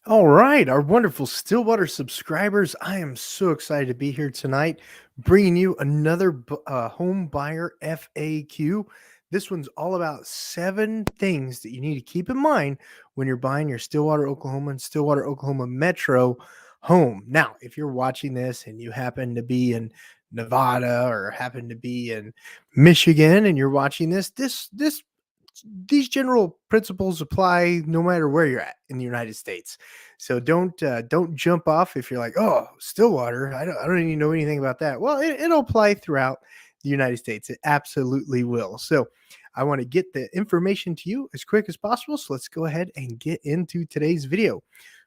All right, our wonderful Stillwater subscribers. I am so excited to be here tonight, bringing you another home buyer FAQ. This one's all about 7 things that you need to keep in mind when you're buying your Stillwater, Oklahoma and Stillwater, Oklahoma metro home. Now, if you're watching this and you happen to be in Nevada or happen to be in Michigan and you're watching this these general principles apply no matter where you're at in the United States. So don't jump off if you're like, oh, Stillwater, I don't even know anything about that. Well, it'll apply throughout the United States. It absolutely will. So I want to get the information to you as quick as possible. So let's go ahead and get into today's video.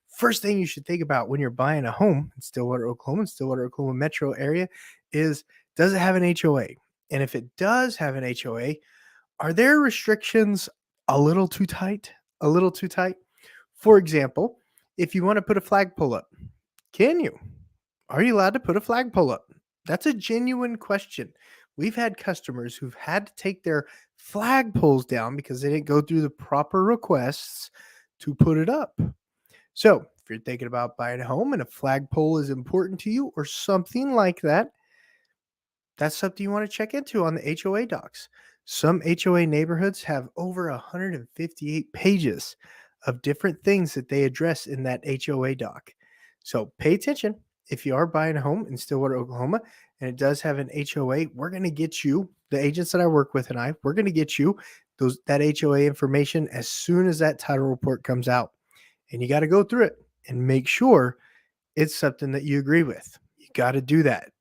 First thing you should think about when you're buying a home in Stillwater, Oklahoma, and Stillwater, Oklahoma metro area is, does it have an HOA? And if it does have an HOA, are there restrictions a little too tight? A little too tight? For example, if you want to put a flagpole up, can you? Are you allowed to put a flagpole up? That's a genuine question. We've had customers who've had to take their flagpoles down because they didn't go through the proper requests to put it up. So, if you're thinking about buying a home and a flagpole is important to you or something like that, that's something you want to check into on the HOA docs. Some HOA neighborhoods have over 158 pages of different things that they address in that HOA doc. So pay attention. If you are buying a home in Stillwater, Oklahoma, and it does have an HOA, we're going to get you, the agents that I work with and we're going to get you that HOA information as soon as that title report comes out. And you got to go through it and make sure it's something that you agree with. You got to do that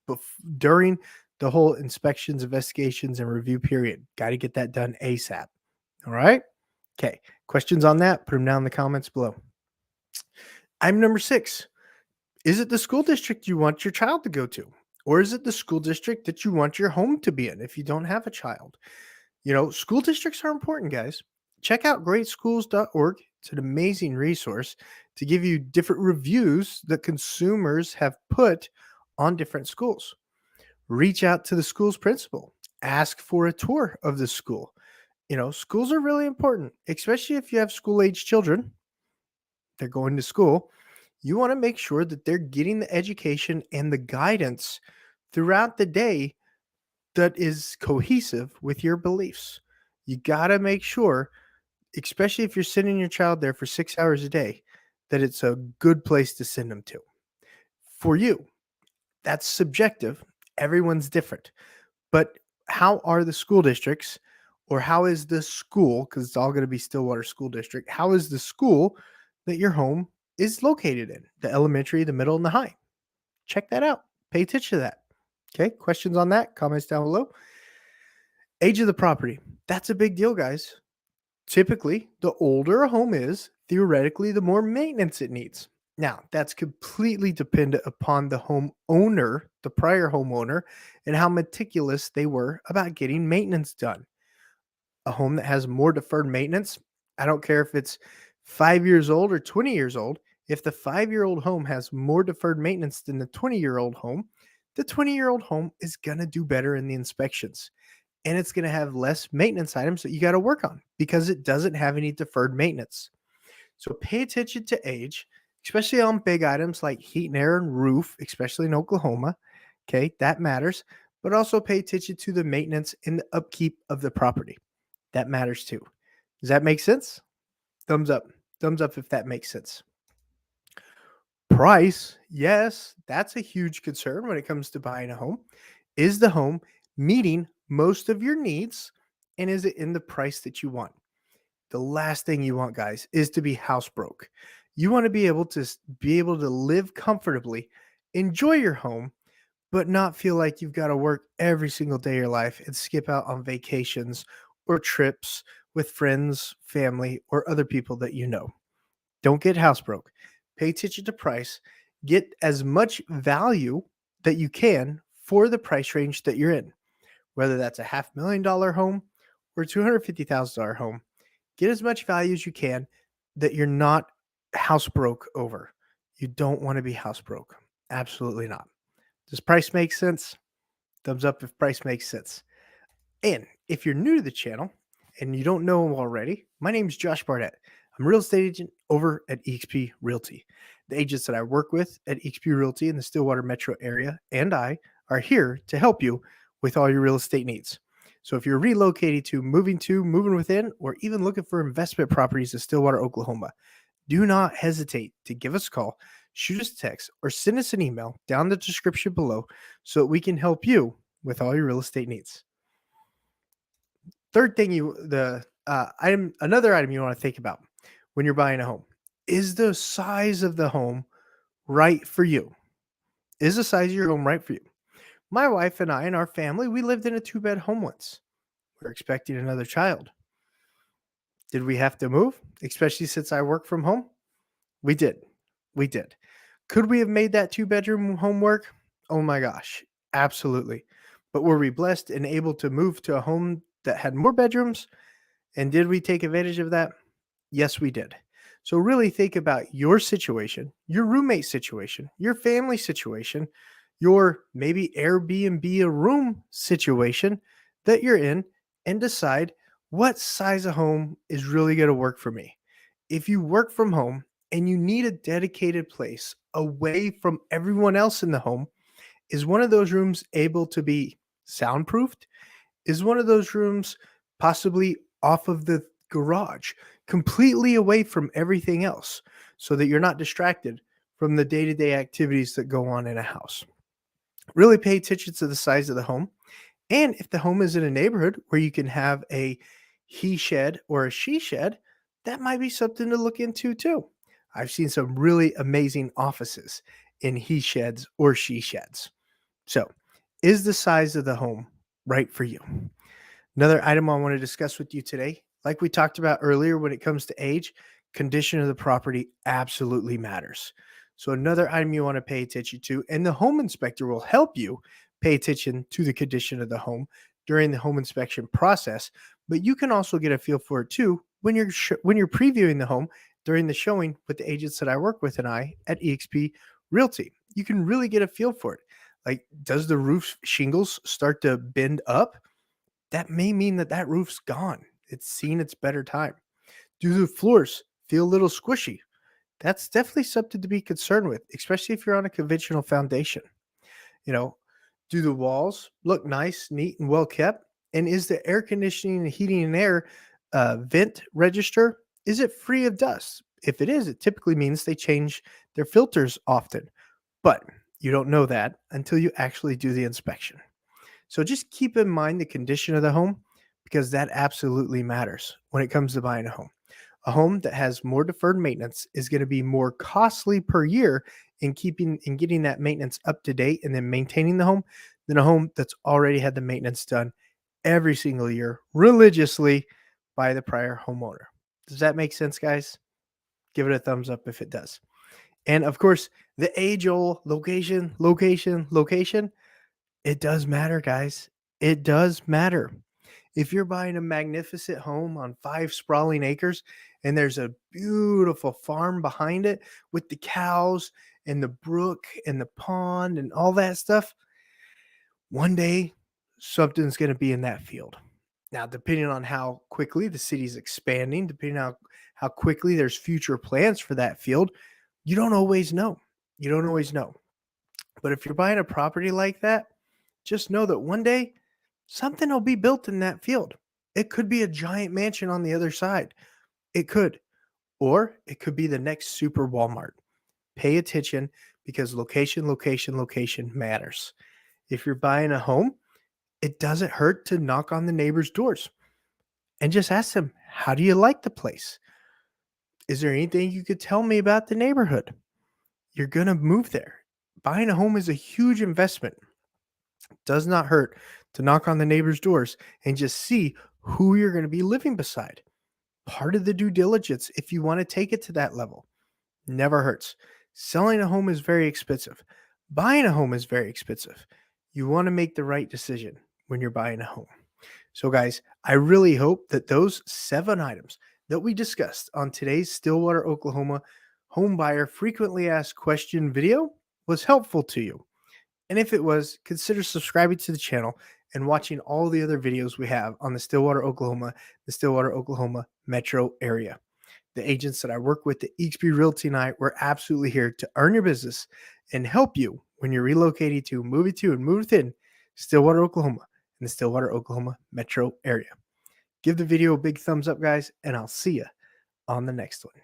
during the whole inspections, investigations, and review period. Got to get that done ASAP. All right. Okay. Questions on that? Put them down in the comments below. Item number 6. Is it the school district you want your child to go to? Or is it the school district that you want your home to be in if you don't have a child? You know, school districts are important, guys. Check out greatschools.org. It's an amazing resource to give you different reviews that consumers have put on different schools. Reach out to the school's principal. Ask for a tour of the school. You know, schools are really important, especially if you have school age children. They're going to school. You want to make sure that they're getting the education and the guidance throughout the day that is cohesive with your beliefs. You got to make sure, especially if you're sending your child there for 6 hours a day, that it's a good place to send them to. For you, that's subjective. Everyone's different. But how are the school districts, or how is the school, because it's all going to be Stillwater School District, how is the school that your home is located in? The elementary, the middle, and the high. Check that out. Pay attention to that. Okay, questions on that? Comments down below. Age of the property. That's a big deal, guys. Typically, the older a home is, theoretically, the more maintenance it needs. Now, that's completely dependent upon the homeowner, the prior homeowner, and how meticulous they were about getting maintenance done. A home that has more deferred maintenance, I don't care if it's 5 years old or 20 years old, if the 5-year-old home has more deferred maintenance than the 20-year-old home, the 20-year-old home is going to do better in the inspections. And it's going to have less maintenance items that you got to work on because it doesn't have any deferred maintenance. So pay attention to age, especially on big items like heat and air and roof, especially in Oklahoma. Okay, that matters. But also pay attention to the maintenance and the upkeep of the property. That matters too. Does that make sense? Thumbs up. Thumbs up if that makes sense. Price, yes, that's a huge concern when it comes to buying a home. Is the home meeting most of your needs, and is it in the price that you want? The last thing you want, guys, is to be house broke. You want to be able to live comfortably, enjoy your home, but not feel like you've got to work every single day of your life and skip out on vacations or trips with friends, family, or other people that you know. Don't get house broke. Pay attention to price. Get as much value that you can for the price range that you're in, whether that's a $500,000 home or $250,000 home. Get as much value as you can that you're not house broke over. You don't want to be house broke. Absolutely not. Does price make sense? Thumbs up if price makes sense. And if you're new to the channel and you don't know already, my name is Josh Barnett. I'm a real estate agent over at eXp Realty. The agents that I work with at eXp Realty in the Stillwater metro area and I are here to help you with all your real estate needs. So if you're relocating moving within, or even looking for investment properties in Stillwater, Oklahoma, do not hesitate to give us a call, shoot us a text, or send us an email down the description below so that we can help you with all your real estate needs. Third thing another item you want to think about when you're buying a home is the size of the home right for you? Is the size of your home right for you? My wife and I and our family, we lived in a 2-bed home once. We're expecting another child. Did we have to move, especially since I work from home? We did. We did. Could we have made that 2-bedroom home work? Oh my gosh, absolutely. But were we blessed and able to move to a home that had more bedrooms? And did we take advantage of that? Yes, we did. So really think about your situation, your roommate situation, your family situation, your maybe Airbnb a room situation that you're in, and decide what size of home is really going to work for me. If you work from home and you need a dedicated place away from everyone else in the home, is one of those rooms able to be soundproofed? Is one of those rooms possibly off of the garage, completely away from everything else, so that you're not distracted from the day-to-day activities that go on in a house? Really pay attention to the size of the home. And if the home is in a neighborhood where you can have a he shed or a she shed, that might be something to look into too. I've seen some really amazing offices in he sheds or she sheds. So, is the size of the home right for you? Another item I want to discuss with you today, like we talked about earlier, when it comes to age, condition of the property absolutely matters. So, another item you want to pay attention to, and the home inspector will help you pay attention to the condition of the home during the home inspection process. But you can also get a feel for it too when you're previewing the home during the showing with the agents that I work with and I at eXp Realty. You can really get a feel for it. Like, does the roof shingles start to bend up? That may mean that that roof's gone. It's seen its better time. Do the floors feel a little squishy? That's definitely something to be concerned with, especially if you're on a conventional foundation. You know, do the walls look nice, neat, and well kept? And is the air conditioning and heating and air vent register, is it free of dust? If it is, it typically means they change their filters often. But you don't know that until you actually do the inspection. So just keep in mind the condition of the home, because that absolutely matters when it comes to buying a home. A home that has more deferred maintenance is going to be more costly per year in getting that maintenance up to date and then maintaining the home than a home that's already had the maintenance done every single year religiously by the prior homeowner. Does that make sense, guys? Give it a thumbs up if it does. And of course, the age-old location, it does matter, guys. It does matter. If you're buying a magnificent home on 5 sprawling acres and there's a beautiful farm behind it with the cows and the brook and the pond and all that stuff, one day something's going to be in that field. Now, depending on how quickly the city's expanding, depending on how quickly there's future plans for that field, you don't always know. You don't always know. But if you're buying a property like that, just know that one day something will be built in that field. It could be a giant mansion on the other side. It could. Or it could be the next super Walmart. Pay attention, because location matters. If you're buying a home, it doesn't hurt to knock on the neighbor's doors and just ask them, how do you like the place? Is there anything you could tell me about the neighborhood? You're going to move there. Buying a home is a huge investment. It does not hurt to knock on the neighbor's doors and just see who you're going to be living beside. Part of the due diligence, if you want to take it to that level, never hurts. Selling a home is very expensive. Buying a home is very expensive. You want to make the right decision when you're buying a home. So, guys, I really hope that those 7 items that we discussed on today's Stillwater, Oklahoma home buyer frequently asked question video was helpful to you. And if it was, consider subscribing to the channel and watching all the other videos we have on the Stillwater, Oklahoma metro area. The agents that I work with at Eagsby Realty and I, we're absolutely here to earn your business and help you when you're relocating to, moving to, and moving within Stillwater, Oklahoma, in the Stillwater, Oklahoma metro area. Give the video a big thumbs up, guys, and I'll see you on the next one.